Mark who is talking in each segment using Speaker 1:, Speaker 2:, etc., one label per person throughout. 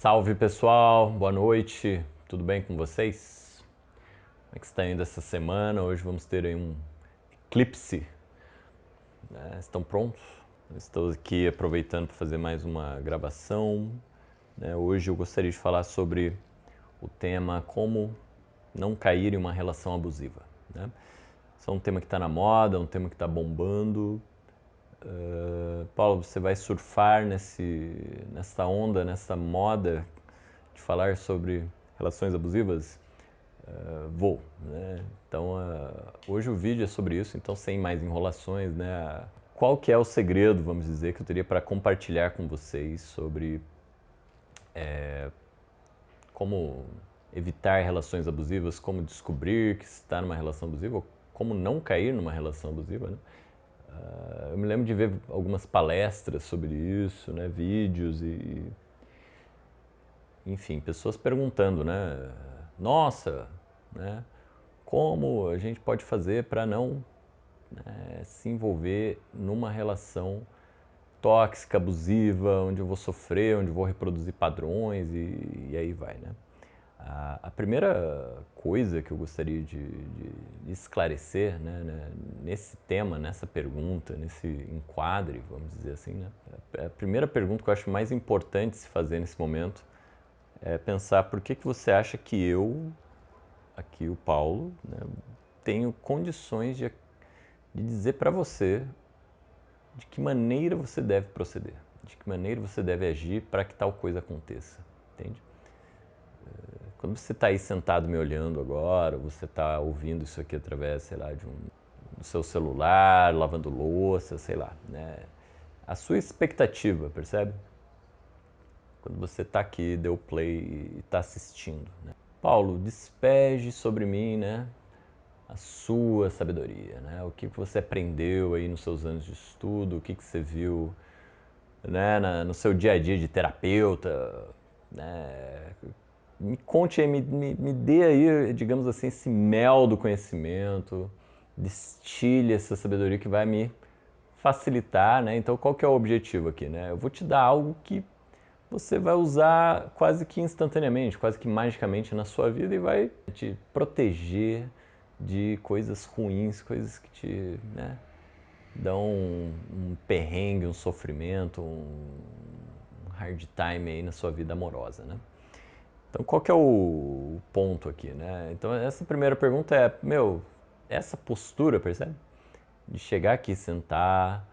Speaker 1: Salve pessoal, boa noite, tudo bem com vocês? Como é que está indo essa semana? Hoje vamos ter aí um eclipse, né? Estão prontos? Estou aqui aproveitando para fazer mais uma gravação, né? Hoje eu gostaria de falar sobre o tema como não cair em uma relação abusiva, né? Esse é um tema que está na moda, um tema que está bombando. Paulo, você vai surfar nessa onda, nessa moda de falar sobre relações abusivas? Vou, né? Então, hoje o vídeo é sobre isso, então sem mais enrolações, né? Qual que é o segredo, vamos dizer, que eu teria para compartilhar com vocês sobre como evitar relações abusivas, como descobrir que está numa relação abusiva, ou como não cair numa relação abusiva, né? Eu me lembro de ver algumas palestras sobre isso, né? Vídeos e enfim, pessoas perguntando, né? Nossa, né? Como a gente pode fazer para não se envolver numa relação tóxica, abusiva, onde eu vou sofrer, onde eu vou reproduzir padrões e aí vai, né? A primeira coisa que eu gostaria de esclarecer, né, nesse tema, nessa pergunta, nesse enquadre, vamos dizer assim, né? A primeira pergunta que eu acho mais importante se fazer nesse momento é pensar por que você acha que eu, aqui o Paulo, né, tenho condições de dizer para você de que maneira você deve proceder, de que maneira você deve agir para que tal coisa aconteça, entende? Quando você está aí sentado me olhando agora, você está ouvindo isso aqui através, sei lá, do seu celular, lavando louça, sei lá, né? A sua expectativa, percebe? Quando você está aqui, deu play e está assistindo, né? Paulo, despeje sobre mim, né, a sua sabedoria, né? O que você aprendeu aí nos seus anos de estudo, o que você viu, né, no seu dia a dia de terapeuta, né? Me conte aí, me dê aí, digamos assim, esse mel do conhecimento, destile essa sabedoria que vai me facilitar, né? Então, qual que é o objetivo aqui, né? Eu vou te dar algo que você vai usar quase que instantaneamente, quase que magicamente na sua vida e vai te proteger de coisas ruins, coisas que te, né, dão um perrengue, um sofrimento, um hard time aí na sua vida amorosa, né? Então, qual que é o ponto aqui, né? Então, essa primeira pergunta é, essa postura, percebe? De chegar aqui, sentar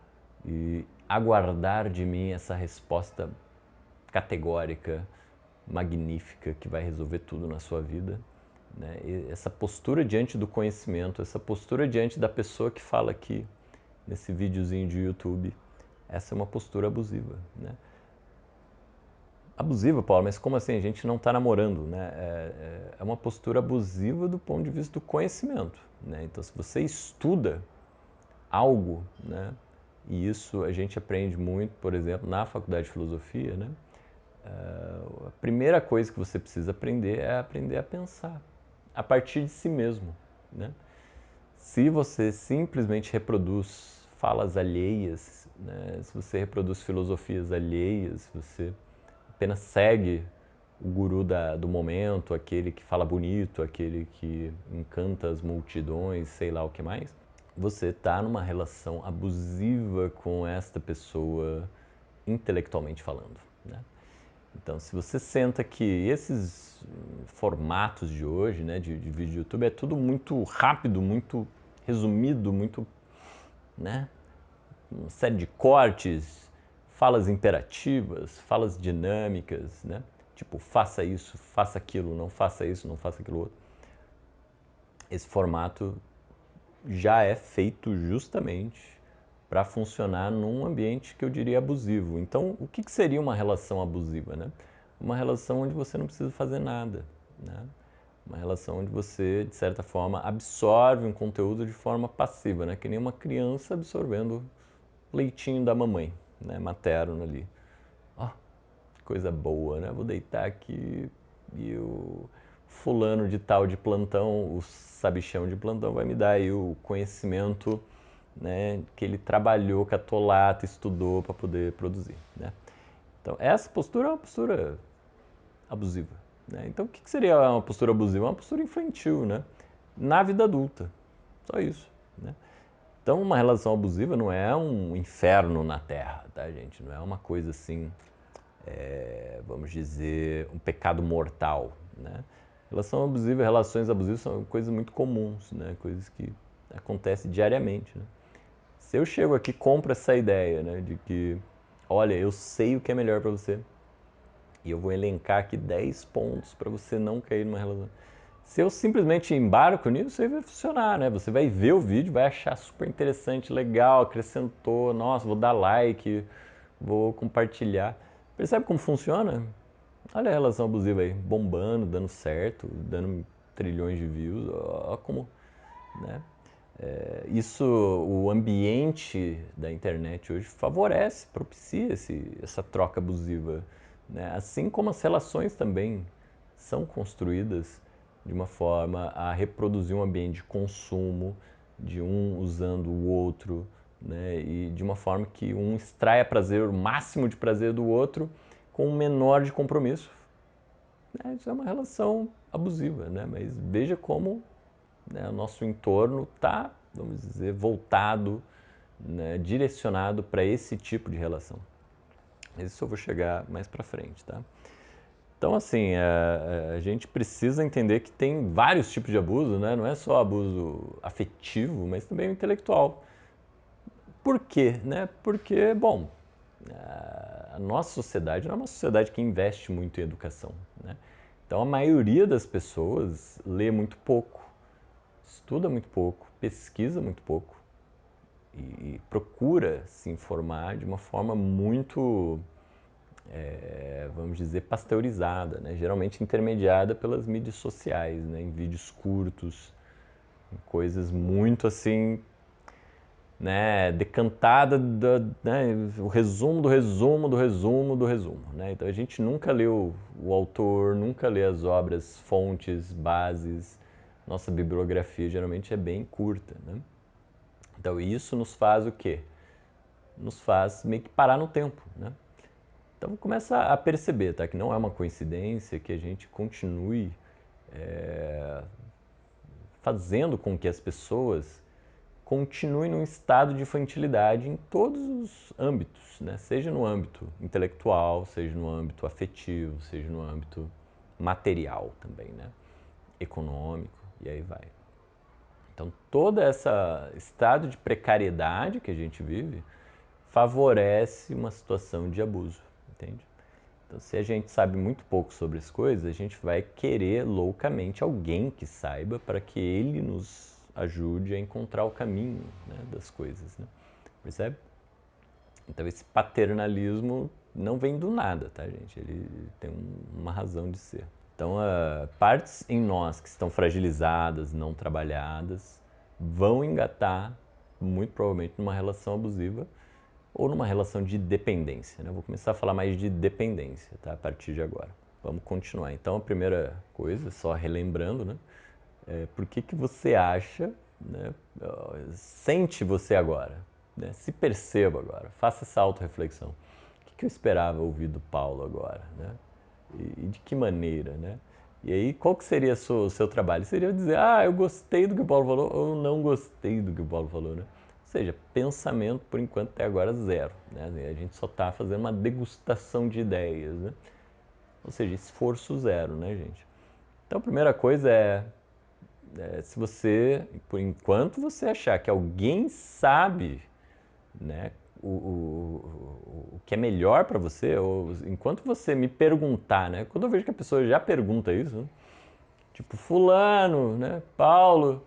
Speaker 1: e aguardar de mim essa resposta categórica, magnífica, que vai resolver tudo na sua vida, né? E essa postura diante do conhecimento, essa postura diante da pessoa que fala aqui nesse videozinho de YouTube, essa é uma postura abusiva, né? Abusiva, Paulo, mas como assim? A gente não está namorando, né? É uma postura abusiva do ponto de vista do conhecimento, né? Então, se você estuda algo, né? E isso a gente aprende muito, por exemplo, na faculdade de filosofia, né? A primeira coisa que você precisa aprender é aprender a pensar a partir de si mesmo, né? Se você simplesmente reproduz falas alheias, né? Se você reproduz filosofias alheias, se você apenas segue o guru do momento, aquele que fala bonito, aquele que encanta as multidões, sei lá o que mais, você está numa relação abusiva com esta pessoa, intelectualmente falando, né? Então, se você senta que esses formatos de hoje, né, de vídeo do YouTube, é tudo muito rápido, muito resumido, muito, né, uma série de cortes, falas imperativas, falas dinâmicas, né? Tipo, faça isso, faça aquilo, não faça isso, não faça aquilo outro. Esse formato já é feito justamente para funcionar num ambiente que eu diria abusivo. Então, o que seria uma relação abusiva, né? Uma relação onde você não precisa fazer nada, né? Uma relação onde você, de certa forma, absorve um conteúdo de forma passiva, né? Que nem uma criança absorvendo leitinho da mamãe, né, materno ali. Ó, que coisa boa, né? Vou deitar aqui e o fulano de tal de plantão, o sabichão de plantão vai me dar aí o conhecimento, né, que ele trabalhou, catolata, estudou para poder produzir, né? Então, essa postura é uma postura abusiva, né? Então, o que seria uma postura abusiva? Uma postura infantil, né? Na vida adulta, só isso, né? Então, uma relação abusiva não é um inferno na Terra, tá, gente? Não é uma coisa assim, vamos dizer, um pecado mortal, né? Relação abusiva, relações abusivas são coisas muito comuns, né? Coisas que acontecem diariamente, né? Se eu chego aqui e compro essa ideia, né, de que, olha, eu sei o que é melhor para você e eu vou elencar aqui 10 pontos para você não cair numa relação. Se eu simplesmente embarco nisso, isso aí vai funcionar, né? Você vai ver o vídeo, vai achar super interessante, legal, acrescentou, nossa, vou dar like, vou compartilhar. Percebe como funciona? Olha a relação abusiva aí, bombando, dando certo, dando trilhões de views, olha como, né? Isso, o ambiente da internet hoje favorece, propicia essa troca abusiva, né? Assim como as relações também são construídas de uma forma a reproduzir um ambiente de consumo, de um usando o outro, né? E de uma forma que um extraia prazer, o máximo de prazer do outro, com o menor de compromisso. Isso é uma relação abusiva, né? Mas veja como, né, o nosso entorno está, vamos dizer, voltado, né, direcionado para esse tipo de relação. Mas isso eu vou chegar mais para frente, tá? Então, assim, a gente precisa entender que tem vários tipos de abuso, né? Não é só abuso afetivo, mas também o intelectual. Por quê? Né? Porque, bom, a nossa sociedade não é uma sociedade que investe muito em educação, né? Então, a maioria das pessoas lê muito pouco, estuda muito pouco, pesquisa muito pouco e procura se informar de uma forma muito, vamos dizer, pasteurizada, né? Geralmente intermediada pelas mídias sociais, né? Em vídeos curtos, em coisas muito assim, né? Decantada, né? O resumo do resumo do resumo do resumo, né? Então a gente nunca lê o autor, nunca lê as obras, fontes, bases. Nossa bibliografia geralmente é bem curta, né? Então isso nos faz o quê? Nos faz meio que parar no tempo, né? Então começa a perceber, tá? Que não é uma coincidência que a gente continue fazendo com que as pessoas continuem num estado de infantilidade em todos os âmbitos, né? Seja no âmbito intelectual, seja no âmbito afetivo, seja no âmbito material também, né? Econômico, e aí vai. Então, todo esse estado de precariedade que a gente vive favorece uma situação de abuso, entende? Então, se a gente sabe muito pouco sobre as coisas, a gente vai querer loucamente alguém que saiba para que ele nos ajude a encontrar o caminho, né, das coisas, né? Percebe? Então, esse paternalismo não vem do nada, tá, gente? Ele tem uma razão de ser. Então, partes em nós que estão fragilizadas, não trabalhadas, vão engatar, muito provavelmente, numa relação abusiva ou numa relação de dependência, né? Eu vou começar a falar mais de dependência, tá? A partir de agora. Vamos continuar. Então, a primeira coisa, só relembrando, né? Por que você acha, né? Sente você agora, né? Se perceba agora, faça essa autorreflexão. O que eu esperava ouvir do Paulo agora, né? E de que maneira, né? E aí, qual que seria o seu trabalho? Seria dizer, eu gostei do que o Paulo falou ou não gostei do que o Paulo falou, né? Ou seja, pensamento, por enquanto, até agora, zero, né? A gente só está fazendo uma degustação de ideias, né? Ou seja, esforço zero, né, gente? Então, a primeira coisa se você, por enquanto você achar que alguém sabe, né, o que é melhor para você, ou enquanto você me perguntar, né, quando eu vejo que a pessoa já pergunta isso, né, tipo, fulano, né, Paulo,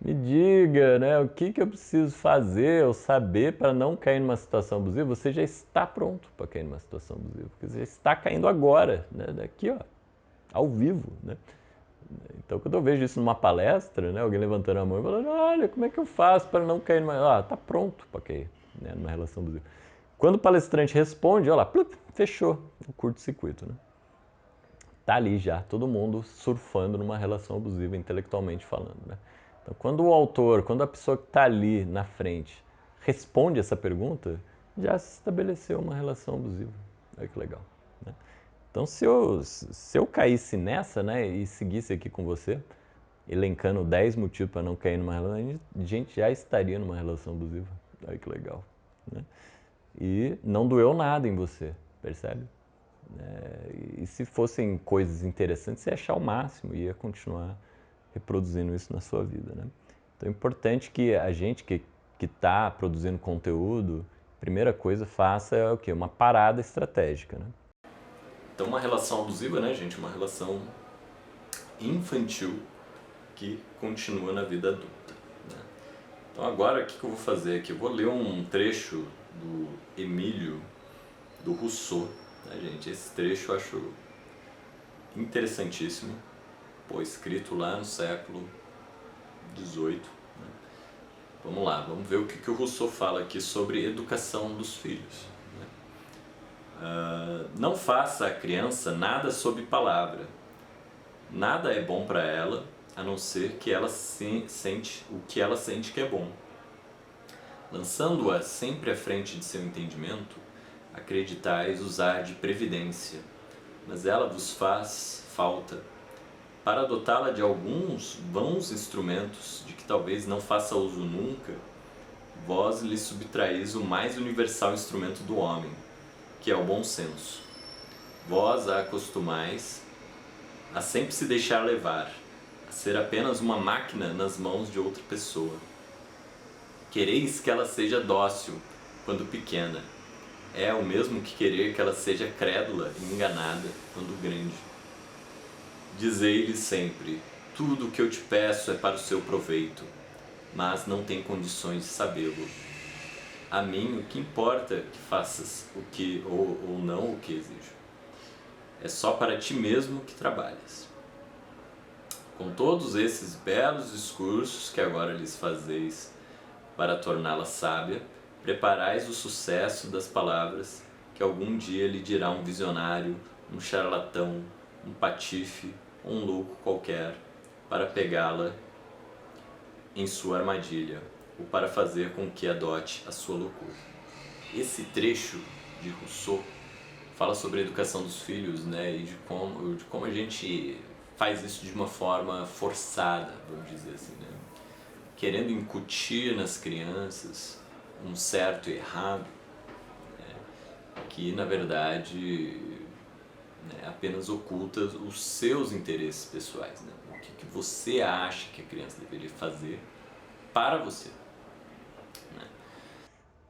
Speaker 1: me diga, né, o que eu preciso fazer ou saber para não cair numa situação abusiva, você já está pronto para cair numa situação abusiva, porque você já está caindo agora, né, daqui, ó, ao vivo, né. Então, quando eu vejo isso numa palestra, né, alguém levantando a mão e falando, olha, como é que eu faço para não cair numa... tá pronto para cair, né, numa relação abusiva. Quando o palestrante responde, olha lá, plup, fechou o curto-circuito, né? Tá ali já, todo mundo surfando numa relação abusiva, intelectualmente falando, né? Então, quando o autor, quando a pessoa que está ali na frente responde essa pergunta, já se estabeleceu uma relação abusiva. Olha que legal, né? Então, se eu caísse nessa, né, e seguisse aqui com você, elencando 10 motivos para não cair numa relação, a gente já estaria numa relação abusiva. Olha que legal, né? E não doeu nada em você, percebe? E se fossem coisas interessantes, você ia achar o máximo e ia continuar reproduzindo isso na sua vida, né? Então é importante que a gente que está produzindo conteúdo, primeira coisa, faça o quê? Uma parada estratégica, né? Então uma relação abusiva, né, gente? Uma relação infantil que continua na vida adulta, né? Então agora o que eu vou fazer aqui? Eu vou ler um trecho do Emílio do Rousseau, né, gente? Esse trecho eu acho interessantíssimo, escrito lá no século XVIII. Né? Vamos lá, vamos ver o que o Rousseau fala aqui sobre educação dos filhos. Né? Não faça à criança nada sob palavra. Nada é bom para ela, a não ser que ela sente o que ela sente que é bom. Lançando-a sempre à frente de seu entendimento, acreditais usar de previdência, mas ela vos faz falta. Para dotá-la de alguns bons instrumentos, de que talvez não faça uso nunca, vós lhe subtraís o mais universal instrumento do homem, que é o bom senso. Vós a acostumais a sempre se deixar levar, a ser apenas uma máquina nas mãos de outra pessoa. Quereis que ela seja dócil quando pequena. É o mesmo que querer que ela seja crédula e enganada quando grande. Dizei-lhe sempre, tudo o que eu te peço é para o seu proveito, mas não tem condições de sabê-lo. A mim o que importa que faças o que ou não o que exijo. É só para ti mesmo que trabalhas. Com todos esses belos discursos que agora lhes fazeis para torná-la sábia, preparais o sucesso das palavras que algum dia lhe dirá um visionário, um charlatão, um patife, um louco qualquer, para pegá-la em sua armadilha, ou para fazer com que adote a sua loucura. Esse trecho de Rousseau fala sobre a educação dos filhos, né, e de como a gente faz isso de uma forma forçada, vamos dizer assim, né? Querendo incutir nas crianças um certo e errado, né, que na verdade, né, apenas oculta os seus interesses pessoais, né? O que você acha que a criança deveria fazer para você. Né?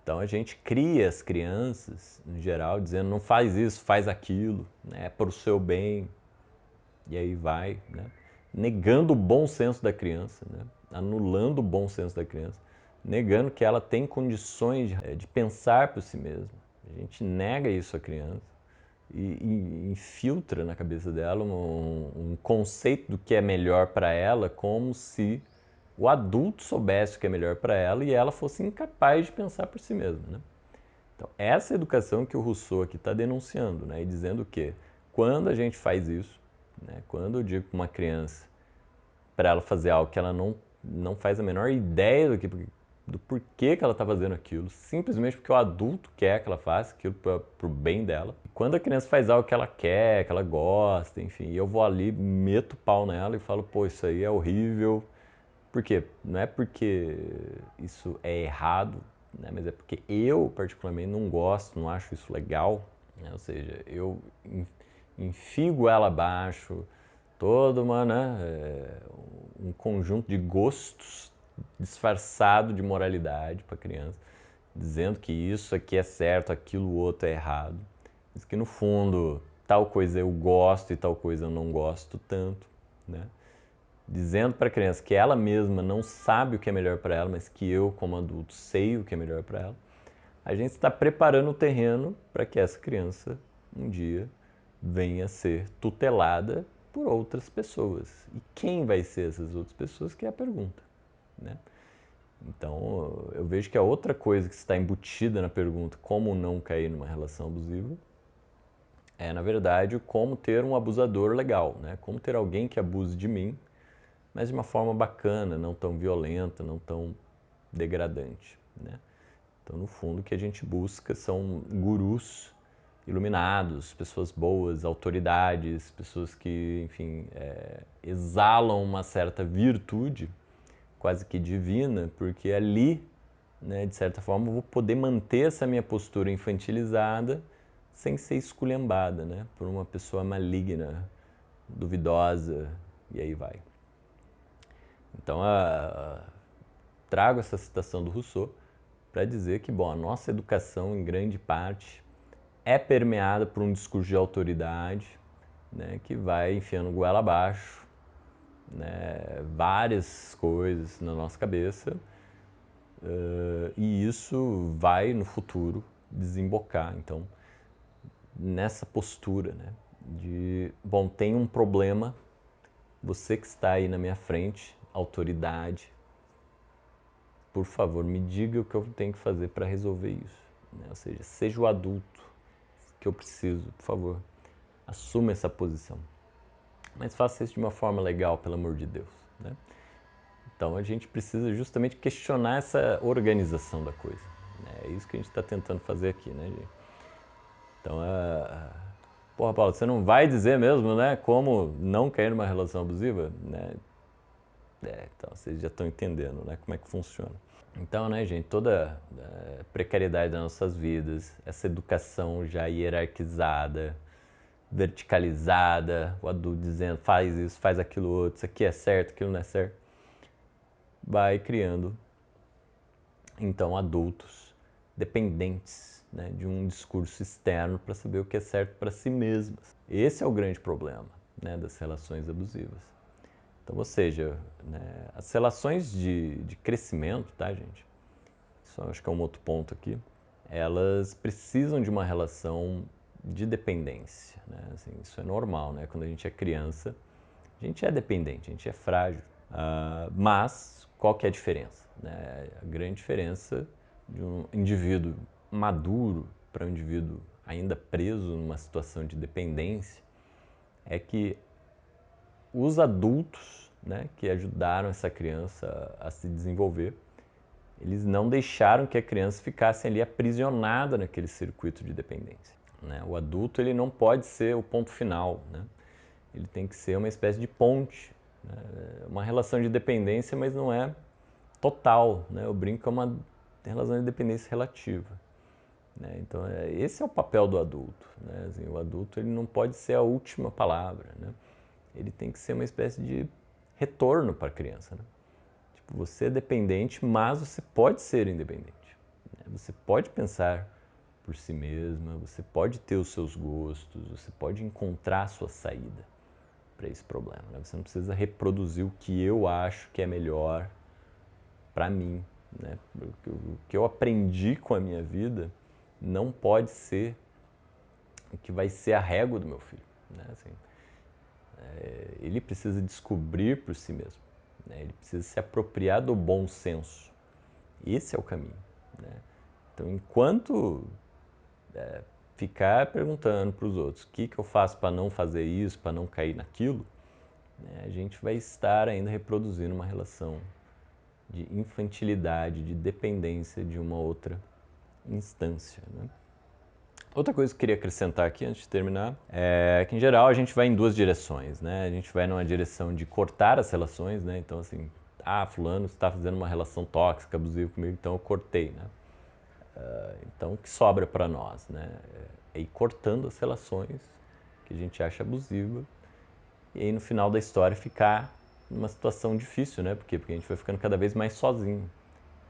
Speaker 1: Então a gente cria as crianças, em geral, dizendo não faz isso, faz aquilo, né? É para o seu bem, e aí vai, né? Negando o bom senso da criança, né? Anulando o bom senso da criança, negando que ela tem condições de pensar por si mesma. A gente nega isso à criança e infiltra na cabeça dela um conceito do que é melhor para ela, como se o adulto soubesse o que é melhor para ela e ela fosse incapaz de pensar por si mesma. Né? Então, essa educação que o Rousseau aqui está denunciando, né? E dizendo que quando a gente faz isso, né? Quando eu digo para uma criança para ela fazer algo que ela não faz a menor ideia do porquê que ela está fazendo aquilo, simplesmente porque o adulto quer que ela faça aquilo para o bem dela. Quando a criança faz algo que ela quer, que ela gosta, enfim, eu vou ali, meto o pau nela e falo, pô, isso aí é horrível. Por quê? Não é porque isso é errado, né? Mas é porque eu, particularmente, não gosto, não acho isso legal. Né? Ou seja, eu enfigo ela abaixo, toda uma, né, um conjunto de gostos disfarçado de moralidade para a criança, dizendo que isso aqui é certo, aquilo outro é errado. Mas que no fundo, tal coisa eu gosto e tal coisa eu não gosto tanto, né? Dizendo para a criança que ela mesma não sabe o que é melhor para ela, mas que eu, como adulto, sei o que é melhor para ela, a gente está preparando o terreno para que essa criança um dia venha a ser tutelada por outras pessoas. E quem vai ser essas outras pessoas que é a pergunta, né? Então, eu vejo que a outra coisa que está embutida na pergunta como não cair numa relação abusiva é, na verdade, como ter um abusador legal, né? Como ter alguém que abuse de mim, mas de uma forma bacana, não tão violenta, não tão degradante, né? Então, no fundo, o que a gente busca são gurus iluminados, pessoas boas, autoridades, pessoas que, enfim, exalam uma certa virtude, quase que divina, porque ali, né, de certa forma, eu vou poder manter essa minha postura infantilizada sem ser esculhambada, né, por uma pessoa maligna, duvidosa, e aí vai. Então, trago essa citação do Rousseau para dizer que, bom, a nossa educação, em grande parte, é permeada por um discurso de autoridade, né, que vai enfiando goela abaixo, né, várias coisas na nossa cabeça, e isso vai, no futuro, desembocar, então, nessa postura, né, de, bom, tem um problema, você que está aí na minha frente, autoridade, por favor, me diga o que eu tenho que fazer para resolver isso. Né? Ou seja, seja o adulto que eu preciso, por favor, assuma essa posição. Mas faça isso de uma forma legal, pelo amor de Deus. Né? Então a gente precisa justamente questionar essa organização da coisa. Né? É isso que a gente está tentando fazer aqui, né, gente? Então, porra, Paulo, você não vai dizer mesmo, né, como não cair numa relação abusiva? Né? Então vocês já estão entendendo, né, como é que funciona. Então, né, gente, toda a precariedade das nossas vidas, essa educação já hierarquizada, verticalizada, o adulto dizendo faz isso, faz aquilo outro, isso aqui é certo, aquilo não é certo, vai criando, então, adultos dependentes, né, de um discurso externo para saber o que é certo para si mesmos. Esse é o grande problema, né, das relações abusivas. Então, ou seja, né, as relações de crescimento, tá, gente? Isso acho que é um outro ponto aqui. Elas precisam de uma relação de dependência, né? Assim, isso é normal, né? Quando a gente é criança, a gente é dependente, a gente é frágil. Mas qual que é a diferença? Né? A grande diferença de um indivíduo maduro para um indivíduo ainda preso numa situação de dependência é que os adultos, né, que ajudaram essa criança a se desenvolver, eles não deixaram que a criança ficasse ali aprisionada naquele circuito de dependência. Né? O adulto ele não pode ser o ponto final, né? Ele tem que ser uma espécie de ponte, né? Uma relação de dependência, mas não é total. Né? Eu brinco que é uma relação de dependência relativa. Né? Então, esse é o papel do adulto. Né? Assim, o adulto ele não pode ser a última palavra. Né? Ele tem que ser uma espécie de retorno para a criança. Né? Tipo, você é dependente, mas você pode ser independente. Né? Você pode pensar por si mesma, você pode ter os seus gostos, você pode encontrar a sua saída para esse problema. Né? Você não precisa reproduzir o que eu acho que é melhor para mim. Né? O que eu aprendi com a minha vida não pode ser o que vai ser a régua do meu filho. Né? Assim, ele precisa descobrir por si mesmo. Né? Ele precisa se apropriar do bom senso. Esse é o caminho. Né? Então, enquanto ficar perguntando para os outros o que eu faço para não fazer isso, para não cair naquilo, né, a gente vai estar ainda reproduzindo uma relação de infantilidade, de dependência de uma outra instância. Né? Outra coisa que eu queria acrescentar aqui, antes de terminar, é que, em geral, a gente vai em duas direções. Né? A gente vai numa direção de cortar as relações, né? Então, assim, fulano está fazendo uma relação tóxica, abusiva comigo, então eu cortei. Né? Então, o que sobra para nós? Né? É ir cortando as relações que a gente acha abusiva e aí, no final da história, ficar numa situação difícil, né? Por quê? Porque a gente vai ficando cada vez mais sozinho,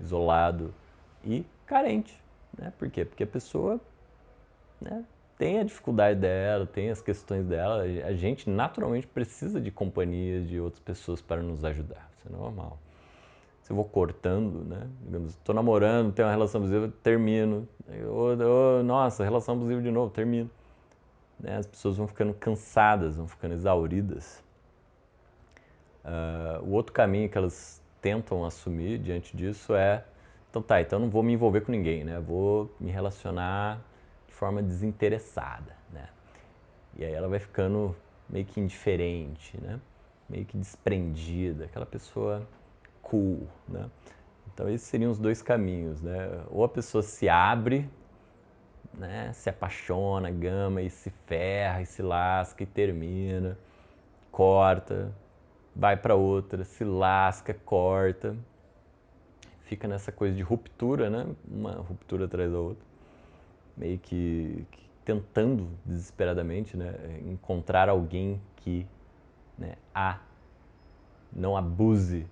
Speaker 1: isolado e carente. Né? Por quê? Porque a pessoa, né, tem a dificuldade dela, tem as questões dela. A gente naturalmente precisa de companhia de outras pessoas para nos ajudar. Isso é normal. Se eu vou cortando, né? Digamos, estou namorando, tenho uma relação abusiva, termino. Nossa, relação abusiva de novo, termino. Né? As pessoas vão ficando cansadas, vão ficando exauridas. O outro caminho que elas tentam assumir diante disso é, então tá, então eu não vou me envolver com ninguém, né? Vou me relacionar de forma desinteressada, né? E aí ela vai ficando meio que indiferente, né? Meio que desprendida, aquela pessoa cool, né? Então esses seriam os dois caminhos, né? Ou a pessoa se abre, né, se apaixona, gama e se ferra e se lasca e termina, corta, vai para outra, se lasca, corta, fica nessa coisa de ruptura, né? Uma ruptura atrás da outra, meio que tentando desesperadamente, né, encontrar alguém que, né, não abuse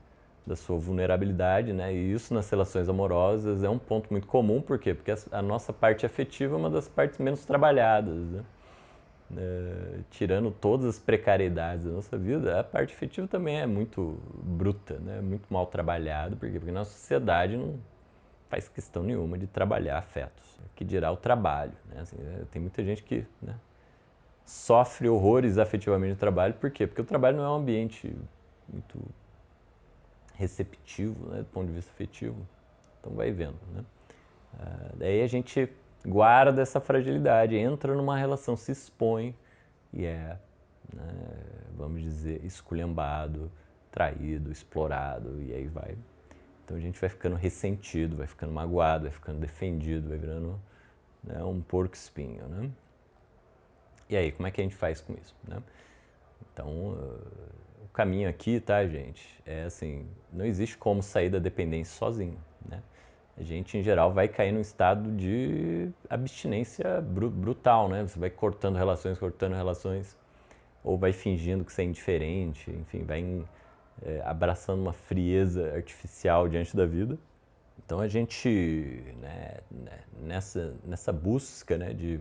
Speaker 1: da sua vulnerabilidade, né? E isso nas relações amorosas é um ponto muito comum, por quê? Porque a nossa parte afetiva é uma das partes menos trabalhadas, né? Tirando todas as precariedades da nossa vida, a parte afetiva também é muito bruta, né? Muito mal trabalhada, por quê? Porque a nossa sociedade não faz questão nenhuma de trabalhar afetos, que dirá o trabalho, né? Assim, tem muita gente que, né, sofre horrores afetivamente no trabalho, por quê? Porque o trabalho não é um ambiente muito receptivo, né, do ponto de vista afetivo. Então vai vendo, né? Daí a gente guarda essa fragilidade, entra numa relação, se expõe e né, vamos dizer, esculhambado, traído, explorado, e aí vai. Então a gente vai ficando ressentido, vai ficando magoado, vai ficando defendido, vai virando, né, um porco-espinho, né? E aí, como é que a gente faz com isso, né? Então, o caminho aqui, tá, gente, é assim, não existe como sair da dependência sozinho, né? A gente, em geral, vai cair num estado de abstinência brutal, né? Você vai cortando relações, ou vai fingindo que você é indiferente, enfim, vai abraçando uma frieza artificial diante da vida. Então a gente, né, nessa busca, né, de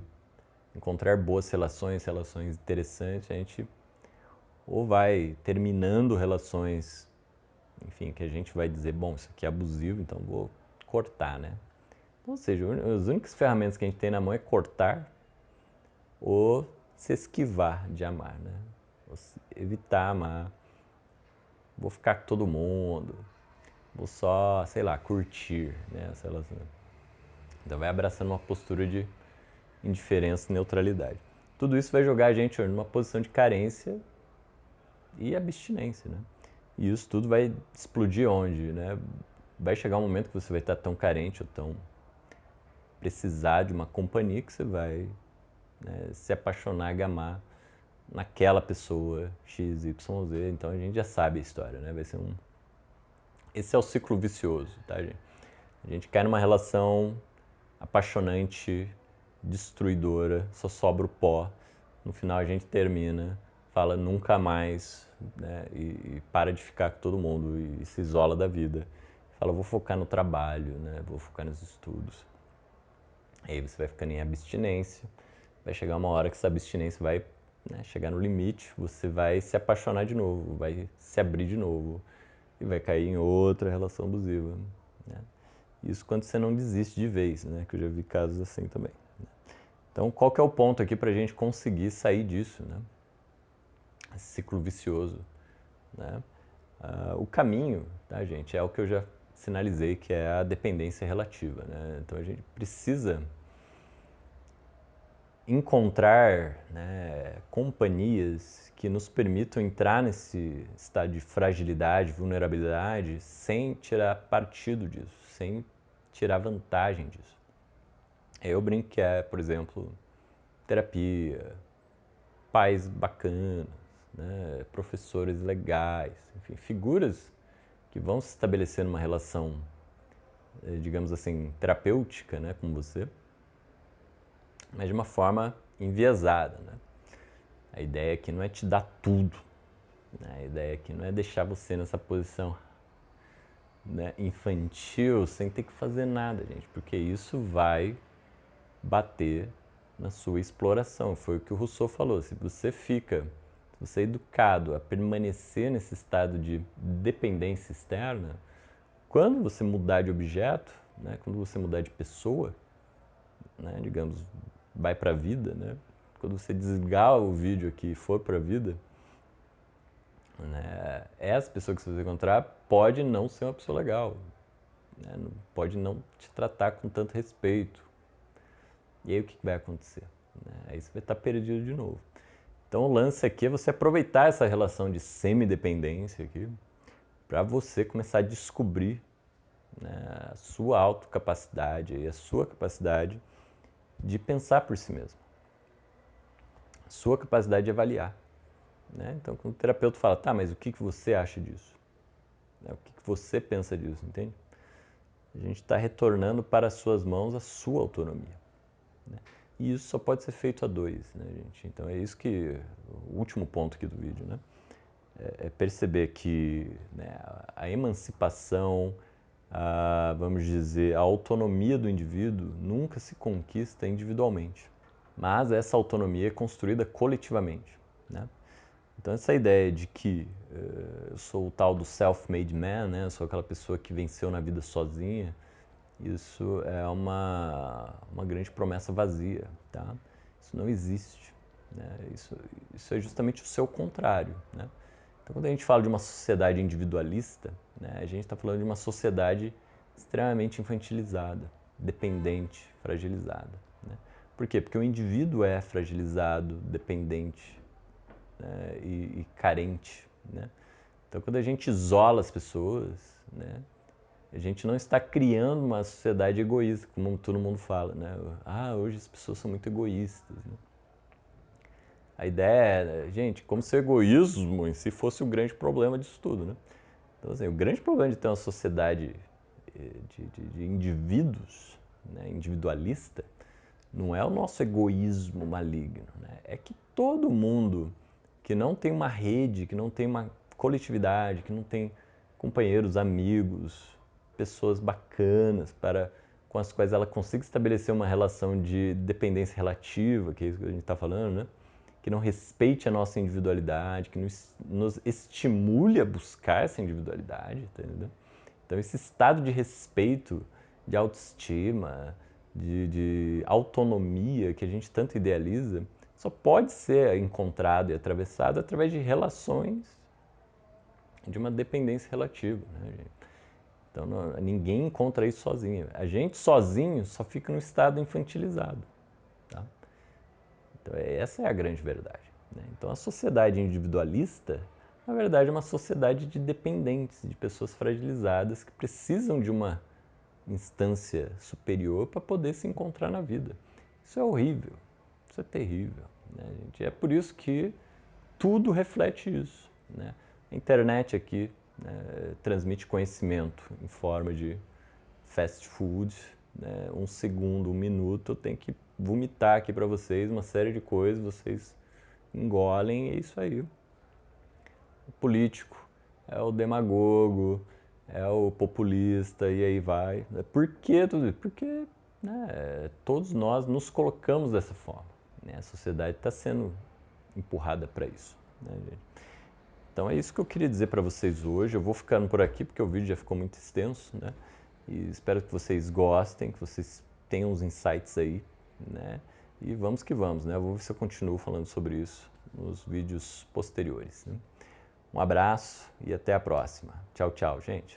Speaker 1: encontrar boas relações interessantes, a gente ou vai terminando relações, enfim, que a gente vai dizer, bom, isso aqui é abusivo, então vou cortar, né? Ou seja, as únicas ferramentas que a gente tem na mão é cortar ou se esquivar de amar, né? Ou evitar amar. Vou ficar com todo mundo, vou só, sei lá, curtir, né, essa relação. Então vai abraçando uma postura de indiferença e neutralidade. Tudo isso vai jogar a gente numa posição de carência e abstinência, né? E isso tudo vai explodir onde, né? Vai chegar um momento que você vai estar tão carente ou tão precisar de uma companhia que você vai, né, se apaixonar, gamar naquela pessoa X, Y, Z. Então a gente já sabe a história, né? Vai ser esse é o ciclo vicioso, tá, gente? A gente cai numa relação apaixonante, destruidora, só sobra o pó. No final a gente termina, fala nunca mais, né, e para de ficar com todo mundo e se isola da vida. Fala, vou focar no trabalho, né, vou focar nos estudos. Aí você vai ficando em abstinência, vai chegar uma hora que essa abstinência vai, né, chegar no limite, você vai se apaixonar de novo, vai se abrir de novo e vai cair em outra relação abusiva, né? Isso quando você não desiste de vez, né? Que eu já vi casos assim também. Então, qual que é o ponto aqui para a gente conseguir sair disso, né? Esse ciclo vicioso, né? O caminho, tá, gente, é o que eu já sinalizei, que é a dependência relativa, né? Então, a gente precisa encontrar, né, companhias que nos permitam entrar nesse estado de fragilidade, vulnerabilidade, sem tirar partido disso, sem tirar vantagem disso. Eu brinco que é, por exemplo, terapia, pais bacanas, né, professores legais, enfim, figuras que vão se estabelecer numa relação, digamos assim, terapêutica, né, com você, mas de uma forma enviesada, né? A ideia aqui não é te dar tudo, né? A ideia aqui não é deixar você nessa posição, né, infantil sem ter que fazer nada, gente, porque isso vai bater na sua exploração. Foi o que o Rousseau falou. Se você é educado a permanecer nesse estado de dependência externa, quando você mudar de objeto, né, quando você mudar de pessoa, né, digamos, vai para a vida, né, quando você desligar o vídeo aqui e for para a vida, né, essa pessoa que você vai encontrar pode não ser uma pessoa legal, né, pode não te tratar com tanto respeito. E aí o que vai acontecer? Aí você vai estar perdido de novo. Então o lance aqui é você aproveitar essa relação de semidependência aqui para você começar a descobrir, né, a sua autocapacidade e a sua capacidade de pensar por si mesmo. Sua capacidade de avaliar. Né? Então, quando o terapeuta fala, tá, mas o que você acha disso? O que você pensa disso, entende? A gente está retornando para as suas mãos a sua autonomia. Né? E isso só pode ser feito a dois, né, gente? Então é isso que, o último ponto aqui do vídeo, né? É perceber que, né, a emancipação, vamos dizer, a autonomia do indivíduo nunca se conquista individualmente, mas essa autonomia é construída coletivamente, né? Então essa ideia de que eu sou o tal do self-made man, né? Eu sou aquela pessoa que venceu na vida sozinha, isso é uma grande promessa vazia, tá? Isso não existe, né? Isso é justamente o seu contrário, né? Então, quando a gente fala de uma sociedade individualista, né, a gente está falando de uma sociedade extremamente infantilizada, dependente, fragilizada. Né? Por quê? Porque o indivíduo é fragilizado, dependente, né, e carente. Né? Então, quando a gente isola as pessoas, né, a gente não está criando uma sociedade egoísta, como todo mundo fala. Né? Hoje as pessoas são muito egoístas. Né? A ideia é, gente, como se o egoísmo em si fosse o grande problema disso tudo, né? Então, assim, o grande problema de ter uma sociedade de indivíduos, né, individualista, não é o nosso egoísmo maligno, né? É que todo mundo que não tem uma rede, que não tem uma coletividade, que não tem companheiros, amigos, pessoas bacanas com as quais ela consiga estabelecer uma relação de dependência relativa, que é isso que a gente está falando, né? Que não respeite a nossa individualidade, que nos estimule a buscar essa individualidade, tá entendeu? Então esse estado de respeito, de autoestima, de autonomia que a gente tanto idealiza, só pode ser encontrado e atravessado através de relações de uma dependência relativa, né, gente? Então ninguém encontra isso sozinho. A gente sozinho só fica no estado infantilizado. Tá? Então essa é a grande verdade. Né? Então a sociedade individualista, na verdade, é uma sociedade de dependentes, de pessoas fragilizadas que precisam de uma instância superior para poder se encontrar na vida. Isso é horrível, isso é terrível. Né, gente? É por isso que tudo reflete isso. Né? A internet aqui, né, transmite conhecimento em forma de fast food, né? Um segundo, um minuto, eu tenho que vomitar aqui para vocês uma série de coisas, vocês engolem, e é isso aí. O político é o demagogo, é o populista, e aí vai. Por que tudo isso? Porque, né, todos nós nos colocamos dessa forma. Né? A sociedade está sendo empurrada para isso. Né, gente? Então é isso que eu queria dizer para vocês hoje. Eu vou ficando por aqui porque o vídeo já ficou muito extenso, né? E espero que vocês gostem, que vocês tenham uns insights aí, né? E vamos que vamos, né? Eu vou ver se eu continuo falando sobre isso nos vídeos posteriores. Né? Um abraço e até a próxima. Tchau, tchau, gente.